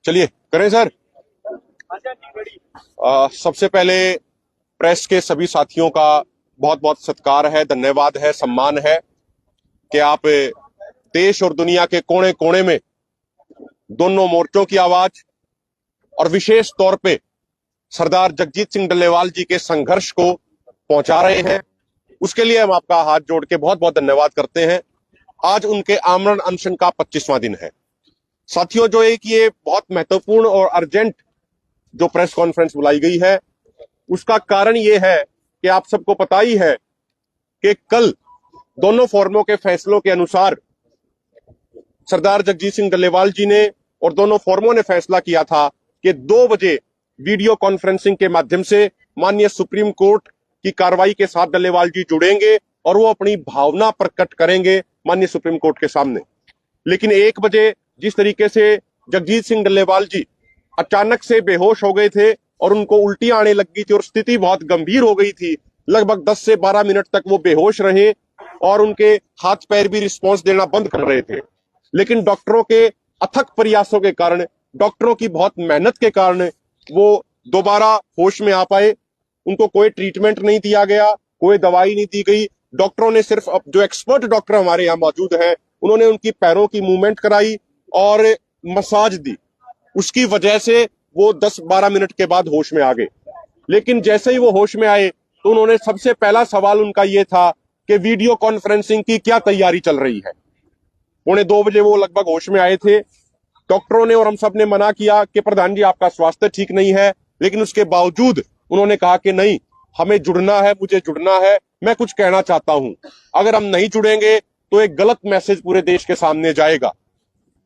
चलिए करें सर। सबसे पहले प्रेस के सभी साथियों का बहुत बहुत सत्कार है, धन्यवाद है, सम्मान है कि आप देश और दुनिया के कोने कोने में दोनों मोर्चों की आवाज और विशेष तौर पे सरदार जगजीत सिंह डल्लेवाल जी के संघर्ष को पहुंचा रहे हैं। उसके लिए हम आपका हाथ जोड़ के बहुत बहुत धन्यवाद करते हैं। आज उनके आमरण अनशन का 25वां दिन है। साथियों, जो एक ये बहुत महत्वपूर्ण और अर्जेंट जो प्रेस कॉन्फ्रेंस बुलाई गई है, उसका कारण ये है कि आप सबको पता ही है कि कल दोनों फोरमों के फैसलों के अनुसार सरदार जगजीत सिंह डल्लेवाल जी ने और दोनों फोरमों ने फैसला किया था कि 2 बजे वीडियो कॉन्फ्रेंसिंग के माध्यम से माननीय सुप्रीम कोर्ट की कार्रवाई के साथ डल्लेवाल जी जुड़ेंगे और वो अपनी भावना प्रकट करेंगे माननीय सुप्रीम कोर्ट के सामने। लेकिन 1 बजे जिस तरीके से जगजीत सिंह डल्लेवाल जी अचानक से बेहोश हो गए थे और उनको उल्टी आने लगी थी और स्थिति बहुत गंभीर हो गई थी, लगभग 10 से 12 मिनट तक वो बेहोश रहे और उनके हाथ पैर भी रिस्पॉन्स देना बंद कर रहे थे। लेकिन डॉक्टरों के अथक प्रयासों के कारण, डॉक्टरों की बहुत मेहनत के कारण वो दोबारा होश में आ पाए। उनको कोई ट्रीटमेंट नहीं दिया गया, कोई दवाई नहीं दी गई। डॉक्टरों ने सिर्फ, अब जो एक्सपर्ट डॉक्टर हमारे यहाँ मौजूद हैं, उन्होंने उनकी पैरों की मूवमेंट कराई और मसाज दी। उसकी वजह से वो 10-12 मिनट के बाद होश में आ गए। लेकिन जैसे ही वो होश में आए तो उन्होंने, सबसे पहला सवाल उनका ये था कि वीडियो कॉन्फ्रेंसिंग की क्या तैयारी चल रही है। 1:45 बजे वो लगभग होश में आए थे। डॉक्टरों ने और हम सब ने मना किया कि प्रधान जी आपका स्वास्थ्य ठीक नहीं है, लेकिन उसके बावजूद उन्होंने कहा कि नहीं, हमें जुड़ना है, मुझे जुड़ना है, मैं कुछ कहना चाहता हूं। अगर हम नहीं जुड़ेंगे तो एक गलत मैसेज पूरे देश के सामने जाएगा।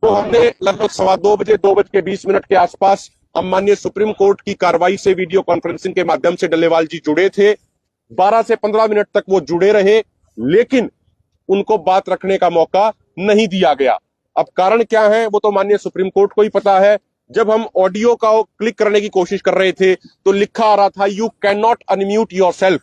तो हमने लगभग 2:15 बजे, 2:20 के आसपास हम माननीय सुप्रीम कोर्ट की कार्रवाई से वीडियो कॉन्फ्रेंसिंग के माध्यम से डल्लेवाल जी जुड़े थे। 12 से 15 मिनट तक वो जुड़े रहे, लेकिन उनको बात रखने का मौका नहीं दिया गया। अब कारण क्या है वो तो माननीय सुप्रीम कोर्ट को ही पता है। जब हम ऑडियो का क्लिक करने की कोशिश कर रहे थे तो लिखा आ रहा था, you can not unmute yourself.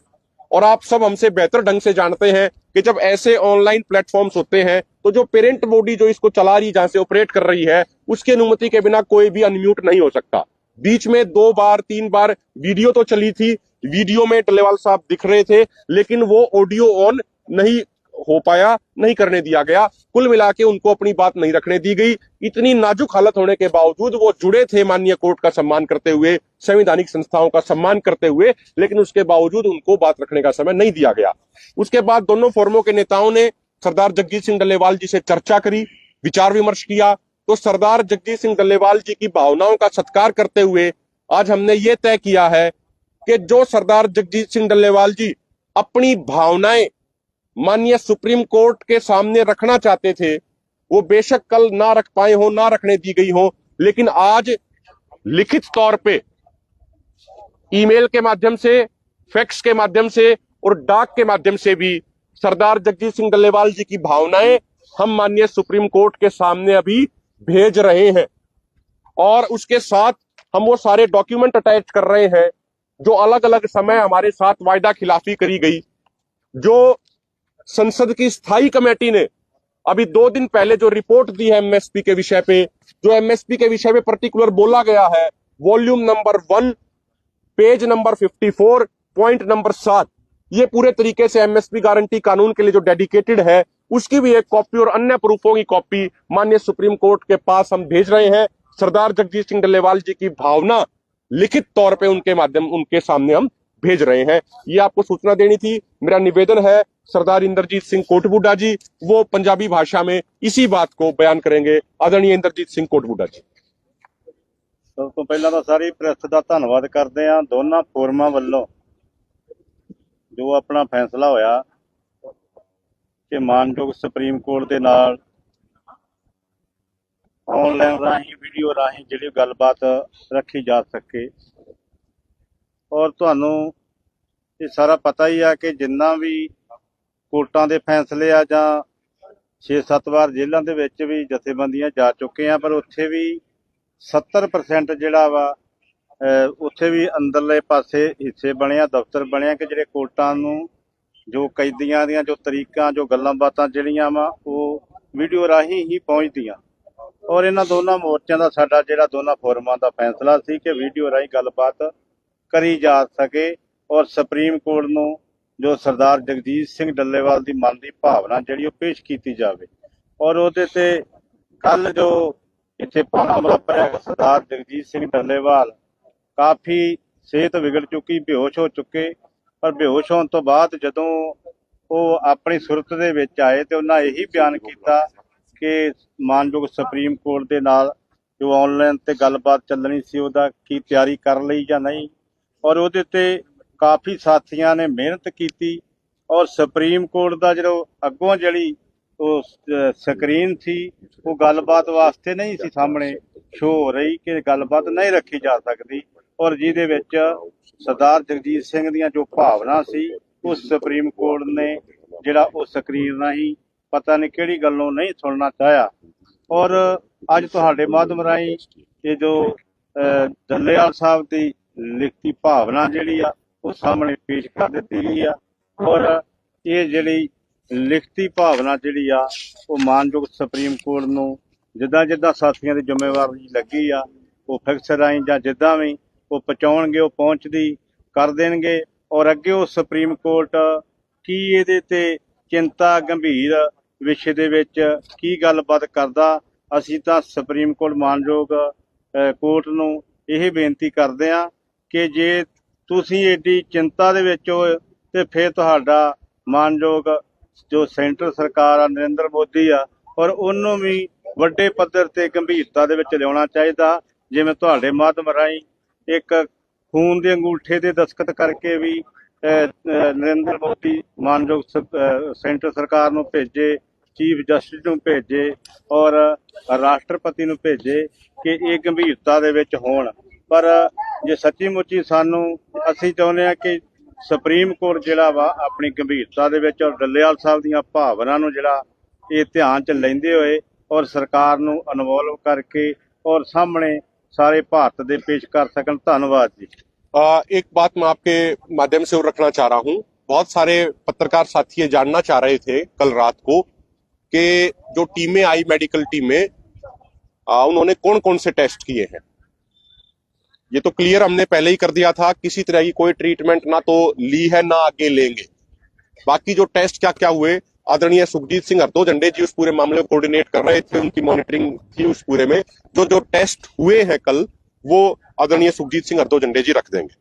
और आप सब हमसे बेहतर ढंग से जानते हैं कि जब ऐसे ऑनलाइन प्लेटफॉर्म्स होते हैं तो जो पेरेंट बॉडी जो इसको चला रही, जहां से ऑपरेट कर रही है, उसकी अनुमति के बिना कोई भी अनम्यूट नहीं हो सकता। बीच में 2 बार 3 बार वीडियो तो चली थी, वीडियो में डल्लेवाल साहब दिख रहे थे, लेकिन वो ऑडियो ऑन नहीं हो पाया, नहीं करने दिया गया। कुल मिला के उनको अपनी बात नहीं रखने दी गई। इतनी नाजुक हालत होने के बावजूद वो जुड़े थे माननीय कोर्ट का सम्मान करते हुए, संवैधानिक संस्थाओं का सम्मान करते हुए, लेकिन उसके बावजूद उनको बात रखने का समय नहीं दिया गया। उसके बाद दोनों फोरमों के नेताओं ने सरदार जगजीत सिंह डल्लेवाल जी से चर्चा करी, विचार विमर्श किया। तो सरदार जगजीत सिंह डल्लेवाल जी की भावनाओं का सत्कार करते हुए आज हमने ये तय किया है कि जो सरदार जगजीत सिंह डल्लेवाल जी अपनी भावनाएं माननीय सुप्रीम कोर्ट के सामने रखना चाहते थे, वो बेशक कल ना रख पाए हो, ना रखने दी गई हो, लेकिन आज लिखित तौर पे, ईमेल के माध्यम से, फैक्स के माध्यम से और डाक के माध्यम से भी सरदार जगजीत सिंह डल्लेवाल जी की भावनाएं हम माननीय सुप्रीम कोर्ट के सामने अभी भेज रहे हैं। और उसके साथ हम वो सारे डॉक्यूमेंट अटैच कर रहे हैं जो अलग अलग समय हमारे साथ वायदा खिलाफी करी गई। जो संसद की स्थायी कमेटी ने अभी 2 दिन पहले जो रिपोर्ट दी है एमएसपी के विषय पे, जो एमएसपी के विषय में पर्टिकुलर बोला गया है, volume number 1, page number 54, point number 7, ये पूरे तरीके से एमएसपी गारंटी कानून के लिए जो डेडिकेटेड है, उसकी भी एक कॉपी और अन्य प्रूफों की कॉपी माननीय सुप्रीम कोर्ट के पास हम भेज रहे हैं। सरदार जगजीत सिंह डल्लेवाल जी की भावना लिखित तौर पे उनके सामने हम भेज रहे हैं। ये आपको सूचना देनी थी। मेरा निवेदन है, सरदार इंद्रजीत सिंह कोटबुड्डा जी वो पंजाबी भाषा में इसी बात को बयान करेंगे। आदरणीय इंद्रजीत सिंह कोटबुड्डा जी। सब तो पहला तो सारी प्रेस का धन्यवाद करते हैं दोनों फोरमां वालों जो अपना फैसला होया कि मानयोग सुप्रीम कोर्ट के नाल ऑनलाइन राही, वीडियो राही जिहड़ी गलबात रखी जा सके। और तुहानू ये सारा पता ही है कि जिन्ना भी कोर्टां दे फैसले आ जां 6-7 बार जेलों दे विच भी जथेबंदियां जा चुके हैं, पर उत्थे भी 70% जिहड़ा वा उत्थे भी अंदरले पासे हिस्से बने, दफ्तर बने कि जिहड़े कोर्टां नूं जो कैदियां दियां जो तरीकां, जो गल्लां बातां जिहड़ियां वा वो वीडियो राही ही पहुंचदियां। ਔਰ ਇਹਨਾਂ ਦੋਨਾਂ ਮੋਰਚਿਆਂ ਦਾ ਸਾਡਾ ਜਿਹੜਾ ਦੋਨਾਂ ਫੋਰਮਾਂ ਦਾ ਫੈਸਲਾ ਸੀ ਕਿ ਵੀਡੀਓ ਰਾਹੀਂ ਗੱਲਬਾਤ ਕਰੀ ਜਾ ਸਕੇ ਔਰ ਸੁਪਰੀਮ ਕੋਰਟ ਨੂੰ ਜੋ ਸਰਦਾਰ ਜਗਜੀਤ ਸਿੰਘ ਡੱਲੇਵਾਲ ਦੀ ਮਨ ਦੀ ਭਾਵਨਾ ਜਿਹੜੀ ਉਹ ਪੇਸ਼ ਕੀਤੀ ਜਾਵੇ। ਔਰ ਉਹਦੇ ਤੇ ਕੱਲ ਜੋ ਇੱਥੇ ਭਾਣਾ ਵਾਪਰਿਆ, ਸਰਦਾਰ ਜਗਜੀਤ ਸਿੰਘ ਡੱਲੇਵਾਲ ਕਾਫੀ ਸਿਹਤ ਵਿਗੜ ਚੁੱਕੀ, ਬੇਹੋਸ਼ ਹੋ ਚੁੱਕੇ। ਪਰ ਬੇਹੋਸ਼ ਹੋਣ ਤੋਂ ਬਾਅਦ ਜਦੋਂ ਉਹ ਆਪਣੀ ਸੁਰਤ ਦੇ ਵਿੱਚ ਆਏ ਤੇ ਉਹਨਾਂ ਇਹੀ ਬਿਆਨ ਕੀਤਾ ਕਿ ਮਾਨਯੋਗ ਸੁਪਰੀਮ ਕੋਰਟ ਦੇ ਨਾਲ ਜੋ ਆਨਲਾਈਨ ਤੇ ਗੱਲਬਾਤ ਚੱਲਣੀ ਸੀ ਉਹਦਾ ਕੀ ਤਿਆਰੀ ਕਰ ਲਈ ਜਾਂ ਨਹੀਂ। ਔਰ ਉਹਦੇ ਤੇ ਕਾਫੀ ਸਾਥੀਆਂ ਨੇ ਮਿਹਨਤ ਕੀਤੀ ਔਰ ਸੁਪਰੀਮ ਕੋਰਟ ਦਾ ਜਦੋਂ ਅੱਗੋਂ ਜਿਹੜੀ ਉਹ ਸਕਰੀਨ ਸੀ ਉਹ ਗੱਲਬਾਤ ਵਾਸਤੇ ਨਹੀਂ ਸੀ ਸਾਹਮਣੇ ਸ਼ੋ ਹੋ ਰਹੀ ਕਿ ਗੱਲਬਾਤ ਨਹੀਂ ਰੱਖੀ ਜਾ ਸਕਦੀ। ਔਰ ਜਿਹਦੇ ਵਿੱਚ ਸਰਦਾਰ ਜਗਜੀਤ ਸਿੰਘ ਦੀਆਂ ਜੋ ਭਾਵਨਾ ਸੀ ਉਹ ਸੁਪਰੀਮ ਕੋਰਟ ਨੇ ਜਿਹੜਾ ਉਹ ਸਕਰੀਨ ਰਾਹੀਂ ਪਤਾ ਨਹੀਂ ਕਿਹੜੀ ਗੱਲੋਂ ਨਹੀਂ ਸੁਣਨਾ ਚਾਹਿਆ। ਔਰ ਅੱਜ ਤੁਹਾਡੇ ਮਾਧਿਅਮ ਰਾਹੀਂ ਇਹ ਜੋ ਡੱਲੇਵਾਲ ਸਾਹਿਬ ਦੀ ਲਿਖਤੀ ਭਾਵਨਾ ਜਿਹੜੀ ਆ ਉਹ ਸਾਹਮਣੇ ਪੇਸ਼ ਕਰ ਦਿੱਤੀ ਗਈ ਆ। ਔਰ ਇਹ ਜਿਹੜੀ ਲਿਖਤੀ ਭਾਵਨਾ ਜਿਹੜੀ ਆ ਉਹ ਮਾਨਯੋਗ ਸੁਪਰੀਮ ਕੋਰਟ ਨੂੰ ਜਿੱਦਾਂ ਜਿੱਦਾਂ ਸਾਥੀਆਂ ਦੀ ਜ਼ਿੰਮੇਵਾਰੀ ਲੱਗੀ ਆ ਉਹ ਫਿਕਸ ਰਾਹੀਂ ਜਾਂ ਜਿੱਦਾਂ ਵੀ ਉਹ ਪਹੁੰਚਾਉਣਗੇ ਉਹ ਪਹੁੰਚਦੀ ਕਰ ਦੇਣਗੇ। ਔਰ ਅੱਗੇ ਉਹ ਸੁਪਰੀਮ ਕੋਰਟ ਕੀ ਇਹਦੇ ਤੇ ਚਿੰਤਾ ਗੰਭੀਰ ਵਿਸ਼ੇ ਦੇ ਵਿੱਚ ਕੀ ਗੱਲਬਾਤ ਕਰਦਾ, ਅਸੀਂ ਤਾਂ ਸੁਪਰੀਮ ਕੋਰਟ ਮਾਨਯੋਗ ਕੋਰਟ ਨੂੰ ਇਹ ਬੇਨਤੀ ਕਰਦੇ ਹਾਂ ਕਿ ਜੇ ਤੁਸੀਂ ਏਡੀ ਚਿੰਤਾ ਦੇ ਵਿੱਚ ਹੋ ਤੇ ਫਿਰ ਤੁਹਾਡਾ ਮਾਨਯੋਗ ਜੋ ਸੈਂਟਰ ਸਰਕਾਰ ਆ ਨਰਿੰਦਰ ਮੋਦੀ ਆ ਔਰ ਉਹਨੂੰ ਵੀ ਵੱਡੇ ਪੱਧਰ ਤੇ ਗੰਭੀਰਤਾ ਦੇ ਵਿੱਚ ਲਿਆਉਣਾ ਚਾਹੀਦਾ। ਜਿਵੇਂ ਤੁਹਾਡੇ ਮਾਧਿਅਮ ਰਾਹੀਂ ਇੱਕ ਖੂਨ ਦੇ ਅੰਗੂਠੇ ਤੇ ਦਸਤਖਤ ਕਰਕੇ ਵੀ ਨਰਿੰਦਰ ਮੋਦੀ ਮਾਨਯੋਗ ਸੈਂਟਰ ਸਰਕਾਰ ਨੂੰ ਭੇਜੇ, ਚੀਫ ਜਸਟਿਸ ਨੂੰ ਭੇਜੇ ਔਰ ਰਾਸ਼ਟਰਪਤੀ ਨੂੰ ਭੇਜੇ ਕਿ ਇਹ ਗੰਭੀਰਤਾ ਦੇ ਵਿੱਚ ਹੋਣ। ਪਰ ਜੇ ਸੱਚੀ ਮੁੱਚੀ ਅਸੀਂ ਚਾਹੁੰਦੇ ਹਾਂ ਕਿ ਸੁਪਰੀਮ ਕੋਰਟ ਜਿਹੜਾ ਵਾ ਆਪਣੀ ਗੰਭੀਰਤਾ ਦੇ ਵਿੱਚ ਔਰ ਡੱਲੇਵਾਲ ਸਾਹਿਬ ਦੀਆਂ ਭਾਵਨਾ ਨੂੰ ਜਿਹੜਾ ਇਹ ਧਿਆਨ 'ਚ ਲੈਂਦੇ ਹੋਏ ਔਰ ਸਰਕਾਰ ਨੂੰ ਇਨਵੋਲਵ ਕਰਕੇ ਔਰ ਸਾਹਮਣੇ सारे भारत दे पेश कर सकन। धन्यवाद जी। एक बात मैं आपके माध्यम से और रखना चाह रहा हूं, बहुत सारे पत्रकार साथी ये जानना चाह रहे थे कल रात को कि जो टीमें आई, मेडिकल टीमें, उन्होंने कौन कौन से टेस्ट किए हैं। ये तो क्लियर हमने पहले ही कर दिया था, किसी तरह की कोई ट्रीटमेंट ना तो ली है ना आगे लेंगे। बाकी जो टेस्ट क्या क्या हुए, आदरणीय सुखजीत सिंह हरदो-झंडे जी उस पूरे मामले को कोऑर्डिनेट कर रहे थे, उनकी मॉनिटरिंग थी उस पूरे में। जो टेस्ट हुए हैं कल वो आदरणीय सुखजीत सिंह हरदो-झंडे जी रख देंगे।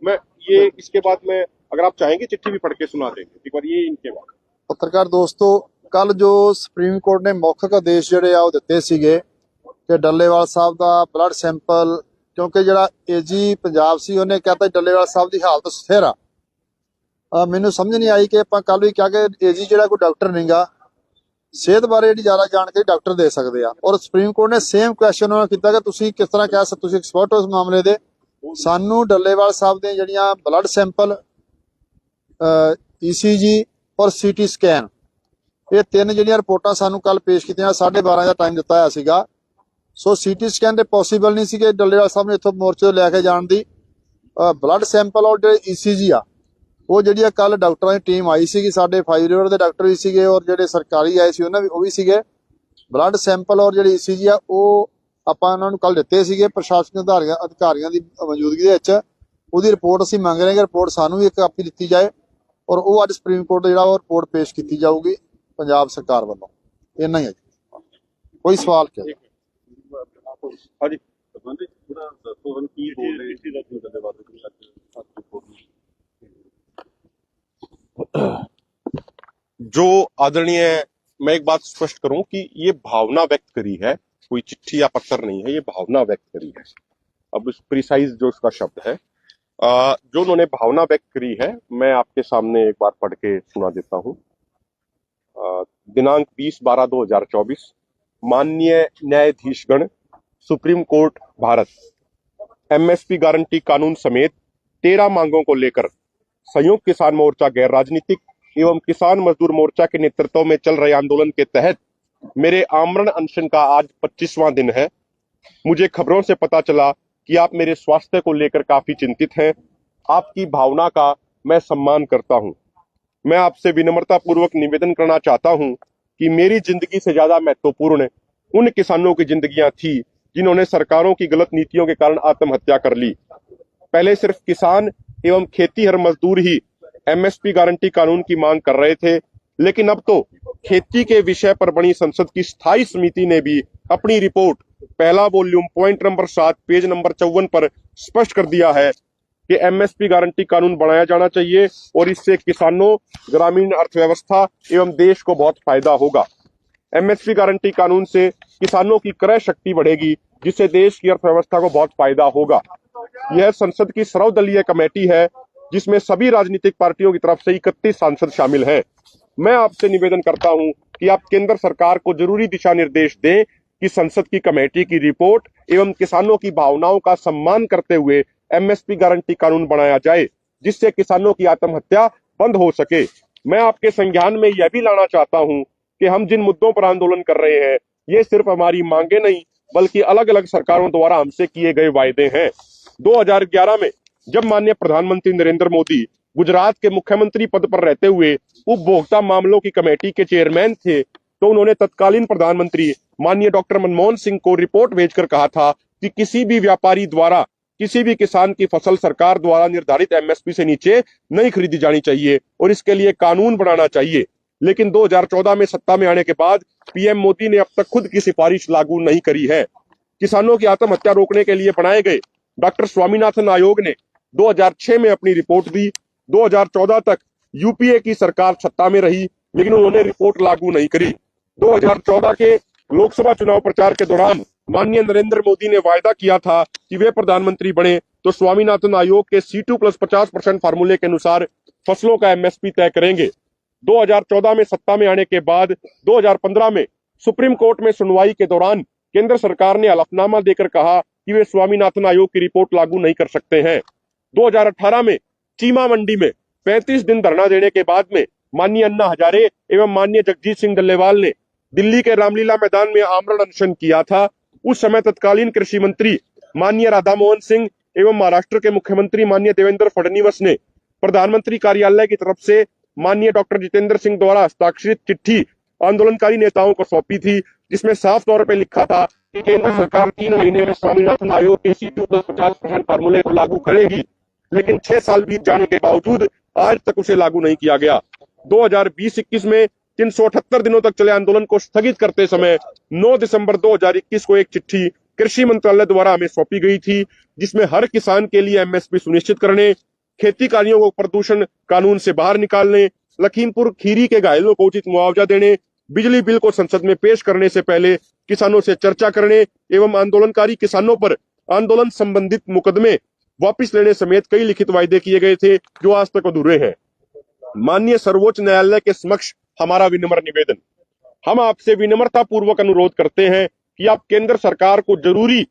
मैं ये इसके बाद में अगर आप चाहेंगे चिट्ठी भी पढ़ के सुना देंगे एक बार। ये इनके बाद पत्रकार दोस्तों, कल जो सुप्रीम कोर्ट ने मौखिक आदेश ਜਿਹੜੇ ਆ ਉਹ ਦਿੱਤੇ ਸੀਗੇ ਕਿ ਡੱਲੇਵਾਲ ਸਾਹਿਬ ਦਾ ਬਲੱਡ ਸੈਂਪਲ, ਕਿਉਂਕਿ ਜਿਹੜਾ ਏਜੀ ਪੰਜਾਬ ਸੀ ਉਹਨੇ ਕਹਿੰਦਾ ਡੱਲੇਵਾਲ ਸਾਹਿਬ ਦੀ ਹਾਲਤ ਸਥਿਰ ਆ। ਮੈਨੂੰ ਸਮਝ ਨਹੀਂ ਆਈ ਕਿ ਆਪਾਂ ਕੱਲ ਵੀ ਕਿਹਾ ਕਿ ਏਜੀ ਜਿਹੜਾ ਕੋਈ ਡਾਕਟਰ ਨਹੀਂਗਾ, ਸਿਹਤ ਬਾਰੇ ਜਿਹੜੀ ਜ਼ਿਆਦਾ ਜਾਣਕਾਰੀ ਡਾਕਟਰ ਦੇ ਸਕਦੇ ਆ। ਔਰ ਸੁਪਰੀਮ ਕੋਰਟ ਨੇ ਸੇਮ ਕੁਐਸਚਨ ਉਹਨਾਂ ਕੀਤਾ ਕਿ ਤੁਸੀਂ ਕਿਸ ਤਰ੍ਹਾਂ ਕਹਿ ਸਕਦੇ, ਤੁਸੀਂ ਐਕਸਪਰਟ ਹੋ ਇਸ ਮਾਮਲੇ ਦੇ, ਸਾਨੂੰ ਡੱਲੇਵਾਲ ਸਾਹਿਬ ਦੀਆਂ ਜਿਹੜੀਆਂ ਬਲੱਡ ਸੈਂਪਲ, ਈਸੀਜੀ ਔਰ ਸੀਟੀ ਸਕੈਨ, ਇਹ ਤਿੰਨ ਜਿਹੜੀਆਂ ਰਿਪੋਰਟਾਂ ਸਾਨੂੰ ਕੱਲ ਪੇਸ਼ ਕੀਤੀਆਂ, 12:30 ਦਾ ਟਾਈਮ ਦਿੱਤਾ ਹੋਇਆ ਸੀਗਾ। ਸੋ ਸੀਟੀ ਸਕੈਨ ਦੇ ਪੋਸੀਬਲ ਨਹੀਂ ਸੀ ਕਿ ਡੱਲੇਵਾਲ ਸਾਹਿਬ ਨੇ ਇੱਥੋਂ ਮੋਰਚੇ ਤੋਂ ਲੈ ਕੇ ਜਾਣ ਦੀ। ਬਲੱਡ ਸੈਂਪਲ ਔਰ ਜਿਹੜੇ ਈਸੀਜੀ ਆ ਉਹ ਜਿਹੜੀ ਆ ਕੱਲ ਡਾਕਟਰਾਂ ਦੀ ਟੀਮ ਆਈ ਸੀਗੀ, ਸਾਡੇ 5 ਰਿਵਰ ਦੇ ਡਾਕਟਰ ਵੀ ਸੀਗੇ ਔਰ ਜਿਹੜੇ ਸਰਕਾਰੀ ਆਏ ਸੀ ਉਹ ਵੀ ਸੀਗੇ। ਬਲੱਡ ਸੈਂਪਲ ਔਰ ਜਿਹੜੀ ਈਸੀਜੀ ਆ ਉਹ ਆਪਾਂ ਉਹਨਾਂ ਨੂੰ ਕੱਲ ਦਿੱਤੇ ਸੀਗੇ ਪ੍ਰਸ਼ਾਸਨਿਕ ਅਧਿਕਾਰੀਆਂ ਦੀ ਮੌਜੂਦਗੀ ਦੇ ਵਿੱਚ। ਉਹਦੀ ਰਿਪੋਰਟ ਅਸੀਂ ਮੰਗ ਰਹੇ ਹਾਂ ਕਿ ਰਿਪੋਰਟ ਸਾਨੂੰ ਵੀ ਇੱਕ ਕਾਪੀ ਦਿੱਤੀ ਜਾਏ ਔਰ ਉਹ ਅੱਜ ਸੁਪਰੀਮ ਕੋਰਟ ਜਿਹੜਾ ਉਹ ਰਿਪੋਰਟ ਪੇਸ਼ ਕੀਤੀ ਜਾਊਗੀ ਪੰਜਾਬ ਸਰਕਾਰ ਵੱਲੋਂ। ਇੰਨਾ ਹੀ ਹੈ ਜੀ, ਕੋਈ ਸਵਾਲ ਕਿਹਾ। ਹਾਂਜੀ जो आदरणीय, मैं एक बात स्पष्ट करूं कि ये भावना व्यक्त करी है, कोई चिट्ठी या पत्र नहीं है, ये भावना व्यक्त करी है। अब प्रिसाइज जो उसका शब्द है, जो उन्होंने भावना व्यक्त करी है, मैं आपके सामने एक बार पढ़ के सुना देता हूं। दिनांक 20/12/2024, माननीय न्यायाधीशगण, सुप्रीम कोर्ट भारत, एमएसपी गारंटी कानून समेत 13 मांगों को लेकर संयुक्त किसान मोर्चा गैर राजनीतिक एवं किसान मजदूर मोर्चा के नेतृत्व में चल रहे आंदोलन के तहत मेरे आमरण अनशन का आज 25वां दिन है। मुझे खबरों से पता चला कि आप मेरे स्वास्थ्य को लेकर काफी चिंतित हैं। आपकी भावना का मैं सम्मान करता हूं। मैं आपसे विनम्रता पूर्वक निवेदन करना चाहता हूं कि मेरी जिंदगी से ज्यादा महत्वपूर्ण उन किसानों की जिंदगियां थी जिन्होंने सरकारों की गलत नीतियों के कारण आत्महत्या कर ली। पहले सिर्फ किसान एवं खेतीहर मजदूर ही एमएसपी गारंटी कानून की मांग कर रहे थे, लेकिन अब तो खेती के विषय पर बनी संसद की स्थायी समिति ने भी अपनी रिपोर्ट पहला volume point number 7 page number 54 पर स्पष्ट कर दिया है कि एमएसपी गारंटी कानून बनाया जाना चाहिए और इससे किसानों, ग्रामीण अर्थव्यवस्था एवं देश को बहुत फायदा होगा। एमएसपी गारंटी कानून से किसानों की क्रय शक्ति बढ़ेगी, जिससे देश की अर्थव्यवस्था को बहुत फायदा होगा। यह संसद की सर्वदलीय कमेटी है जिसमें सभी राजनीतिक पार्टियों की तरफ से 31 सांसद शामिल हैं। मैं आपसे निवेदन करता हूं कि आप केंद्र सरकार को जरूरी दिशा निर्देश दें कि संसद की कमेटी की रिपोर्ट एवं किसानों की भावनाओं का सम्मान करते हुए एमएसपी गारंटी कानून बनाया जाए, जिससे किसानों की आत्महत्या बंद हो सके। मैं आपके संज्ञान में यह भी लाना चाहता हूं कि हम जिन मुद्दों पर आंदोलन कर रहे हैं, ये सिर्फ हमारी मांगे नहीं बल्कि अलग अलग सरकारों द्वारा हमसे किए गए वायदे हैं। 2011 में जब माननीय प्रधानमंत्री नरेंद्र मोदी गुजरात के मुख्यमंत्री पद पर रहते हुए उपभोक्ता मामलों की कमेटी के चेयरमैन थे, तो उन्होंने तत्कालीन प्रधानमंत्री माननीय डॉक्टर मनमोहन सिंह को रिपोर्ट भेजकर कहा था कि किसी भी व्यापारी द्वारा किसी भी किसान की फसल सरकार द्वारा निर्धारित एमएसपी से नीचे नहीं खरीदी जानी चाहिए और इसके लिए कानून बनाना चाहिए। लेकिन 2014 में सत्ता में आने के बाद पीएम मोदी ने अब तक खुद की सिफारिश लागू नहीं करी है। किसानों की आत्महत्या रोकने के लिए बनाए गए डॉक्टर स्वामीनाथन आयोग ने 2006 में अपनी रिपोर्ट दी। 2014 तक यूपीए की सरकार सत्ता में रही, लेकिन उन्होंने रिपोर्ट लागू नहीं करी। 2014 के लोकसभा चुनाव प्रचार के दौरान माननीय नरेंद्र मोदी ने वायदा किया था कि वे प्रधानमंत्री बने तो स्वामीनाथन आयोग के C2 + 50% फार्मूले के अनुसार फसलों का एमएसपी तय करेंगे। 2014 में सत्ता में आने के बाद 2015 में सुप्रीम कोर्ट में सुनवाई के दौरान केंद्र सरकार ने हलफनामा देकर कहा कि वे स्वामीनाथन आयोग की रिपोर्ट लागू नहीं कर सकते हैं। 2018 में चीमा मंडी में 35 दिन धरना देने के बाद में माननीय अन्ना हजारे एवं माननीय जगजीत सिंह डल्लेवाल ने दिल्ली के रामलीला मैदान में आमरण अनशन किया था। उस समय तत्कालीन कृषि मंत्री माननीय राधा मोहन सिंह एवं महाराष्ट्र के मुख्यमंत्री माननीय देवेंद्र फडणवीस ने प्रधानमंत्री कार्यालय की तरफ से माननीय डॉक्टर जितेंद्र सिंह द्वारा हस्ताक्षरित चिट्ठी आंदोलनकारी नेताओं को सौंपी थी, जिसमें साफ तौर पर लिखा था कि केंद्र सरकार 3 महीने में स्वामीनाथन आयोग के C2 + 50% फार्मूले को लागू करेगी, लेकिन 6 साल बीत जाने के बावजूद आज तक उसे लागू नहीं किया गया। 2020-21 में 378 दिनों तक चले आंदोलन को स्थगित करते समय 9 दिसंबर 2021 को एक चिट्ठी कृषि मंत्रालय द्वारा हमें सौंपी गई थी, जिसमें हर किसान के लिए एमएसपी सुनिश्चित करने, खेती कार्यों को प्रदूषण कानून से बाहर निकालने, लखीमपुर खीरी के घायलों को उचित मुआवजा देने, बिजली बिल को संसद में पेश करने से पहले किसानों से चर्चा करने एवं आंदोलनकारी किसानों पर आंदोलन संबंधित मुकदमे वापस लेने समेत कई लिखित वायदे किए गए थे, जो आज तक अधूरे हैं। माननीय सर्वोच्च न्यायालय के समक्ष हमारा विनम्र निवेदन, हम आपसे विनम्रता पूर्वक अनुरोध करते हैं कि आप केंद्र सरकार को जरूरी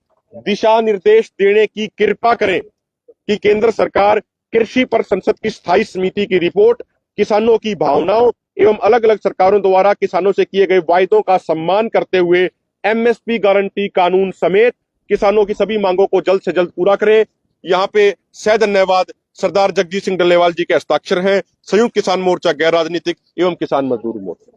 दिशा निर्देश देने की कृपा करें कि केंद्र सरकार कृषि पर संसद की स्थायी समिति की रिपोर्ट, किसानों की भावनाओं एवं अलग अलग सरकारों द्वारा किसानों से किए गए वायदों का सम्मान करते हुए एमएसपी गारंटी कानून समेत किसानों की सभी मांगों को जल्द से जल्द पूरा करे। यहाँ पे सह धन्यवाद सरदार जगजीत सिंह डल्लेवाल जी के हस्ताक्षर हैं, संयुक्त किसान मोर्चा गैर राजनीतिक एवं किसान मजदूर मोर्चा।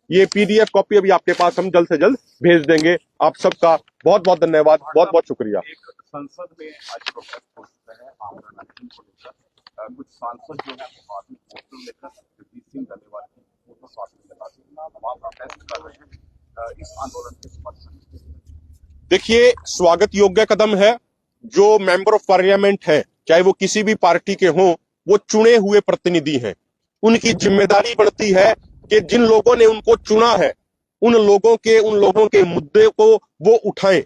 ये पीडीएफ कॉपी अभी आपके पास हम जल्द से जल्द भेज देंगे। आप सबका बहुत बहुत धन्यवाद, बहुत बहुत शुक्रिया। संसद में आज प्रोटेस्ट हो चुका है आमरण अनशन को लेकर। कुछ सांसद जो है वो आदमी फोटो लेकर जगजीत सिंह डल्लेवाल की फोटो साथ में लगा के वहां प्रोटेस्ट कर रहे हैं। इस आंदोलन के समर्थन में देखिए, स्वागत योग्य कदम है। जो मेंबर ऑफ पार्लियामेंट है, चाहे वो किसी भी पार्टी के हों, वो चुने हुए प्रतिनिधि हैं। उनकी जिम्मेदारी बढ़ती है कि जिन लोगों ने उनको चुना है, उन लोगों के मुद्दे को वो उठाएं।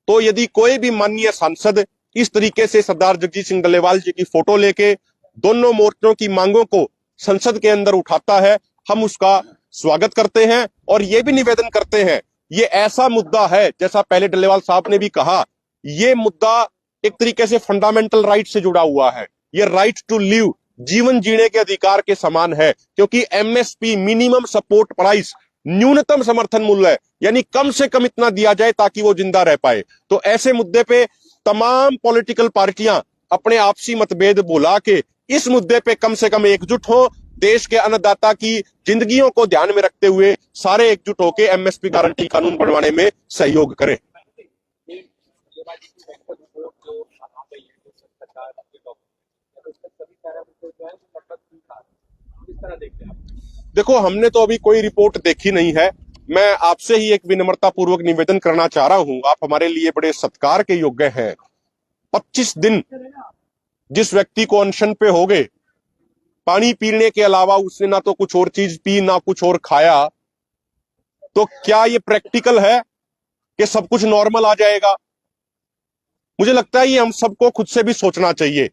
तो यदि कोई भी माननीय सांसद इस तरीके से सरदार जगजीत सिंह डल्लेवाल जी की फोटो लेके दोनों मोर्चों की मांगों को संसद के अंदर उठाता है, हम उसका स्वागत करते हैं और ये भी निवेदन करते हैं, ये ऐसा मुद्दा है, जैसा पहले डल्लेवाल साहब ने भी कहा, ये मुद्दा एक तरीके से फंडामेंटल राइट से जुड़ा हुआ है। ये राइट टू लिव, जीवन जीने के अधिकार के समान है, क्योंकि एमएसपी मिनिमम सपोर्ट प्राइस, न्यूनतम समर्थन मूल्य, यानी कम से कम इतना दिया जाए ताकि वो जिंदा रह पाए। तो ऐसे मुद्दे पे तमाम पॉलिटिकल पार्टियां अपने आपसी मतभेद भुला के इस मुद्दे पे कम से कम एकजुट हो देश के अन्नदाता की जिंदगियों को ध्यान में रखते हुए सारे एकजुट होकर एमएसपी गारंटी कानून बनवाने में सहयोग करें। देखो, हमने तो अभी कोई रिपोर्ट देखी नहीं है। मैं आपसे ही एक विनम्रता पूर्वक निवेदन करना चाह रहा हूं, आप हमारे लिए बड़े सत्कार के योग्य हैं। 25 दिन जिस व्यक्ति को अनशन पे हो गए, पानी पीने के अलावा उसने ना तो कुछ और चीज पी ना कुछ और खाया, तो क्या ये प्रैक्टिकल है कि सब कुछ नॉर्मल आ जाएगा? मुझे लगता है ये हम सबको खुद से भी सोचना चाहिए।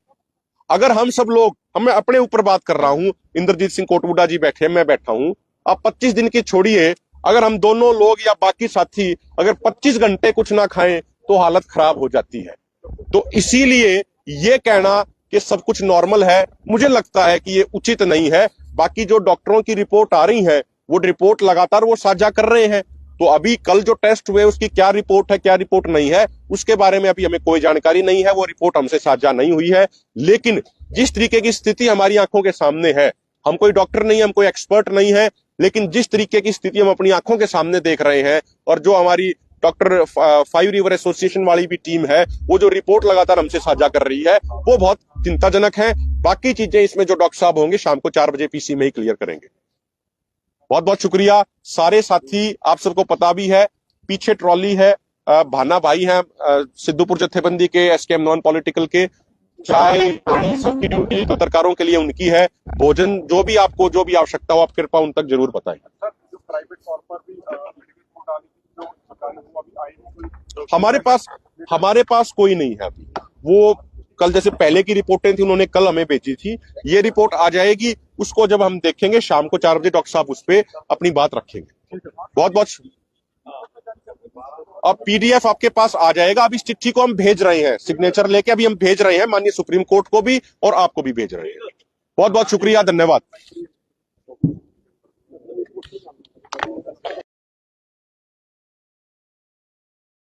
अगर हम सब लोग, मैं अपने ऊपर बात कर रहा हूं, इंद्रजीत सिंह कोटबुडा जी बैठे, मैं बैठा हूं, आप 25 दिन की छोड़िए, अगर हम दोनों लोग या बाकी साथी अगर 25 घंटे कुछ ना खाएं तो हालत खराब हो जाती है। तो इसीलिए ये कहना कि सब कुछ नॉर्मल है, मुझे लगता है कि ये उचित नहीं है। बाकी जो डॉक्टरों की रिपोर्ट आ रही है, वो रिपोर्ट लगातार वो साझा कर रहे हैं। तो अभी कल जो टेस्ट हुए उसकी क्या रिपोर्ट है, क्या रिपोर्ट नहीं है, उसके बारे में अभी हमें कोई जानकारी नहीं है, वो रिपोर्ट हमसे साझा नहीं हुई है। लेकिन जिस तरीके की स्थिति हमारी आंखों के सामने है, हम कोई डॉक्टर नहीं, हम कोई एक्सपर्ट नहीं है, लेकिन जिस तरीके की स्थिति हम अपनी आंखों के सामने देख रहे हैं, और जो हमारी डॉक्टर 5 रिवर एसोसिएशन वाली भी टीम है, वो जो रिपोर्ट लगातार हमसे साझा कर रही है, वो बहुत चिंताजनक है। बाकी चीजें इसमें जो डॉक्टर साहब होंगे शाम को 4 बजे पीसी में ही क्लियर करेंगे। बहुत बहुत शुक्रिया सारे साथी, आप सबको पता भी है, पीछे ट्रॉली है, भाना भाई हैं सिद्धूपुर जत्थेबंदी के, एसकेएम नॉन पॉलिटिकल के, चाय सबकी ड्यूटी पत्रकारों के लिए उनकी है। भोजन जो भी आपको जो भी आवश्यकता हो, आप कृपा उन तक जरूर बताएं। सर, जो प्राइवेट तौर पर भी मेडिकल रिपोर्ट आनी थी, जो सरकार ने वो अभी आई नहीं। हमारे पास कोई नहीं है अभी। वो कल जैसे पहले की रिपोर्टें थी, उन्होंने कल हमें भेजी थी, ये रिपोर्ट आ जाएगी, उसको जब हम देखेंगे शाम को 4 बजे डॉक्टर साहब उस पर अपनी बात रखेंगे। बहुत बहुत अब पीडीएफ आपके पास आ जाएगा। अब इस चिट्ठी को हम भेज रहे हैं, सिग्नेचर लेके अभी हम भेज रहे हैं माननीय सुप्रीम कोर्ट को भी, और आपको भी भेज रहे हैं। बहुत बहुत शुक्रिया, धन्यवाद।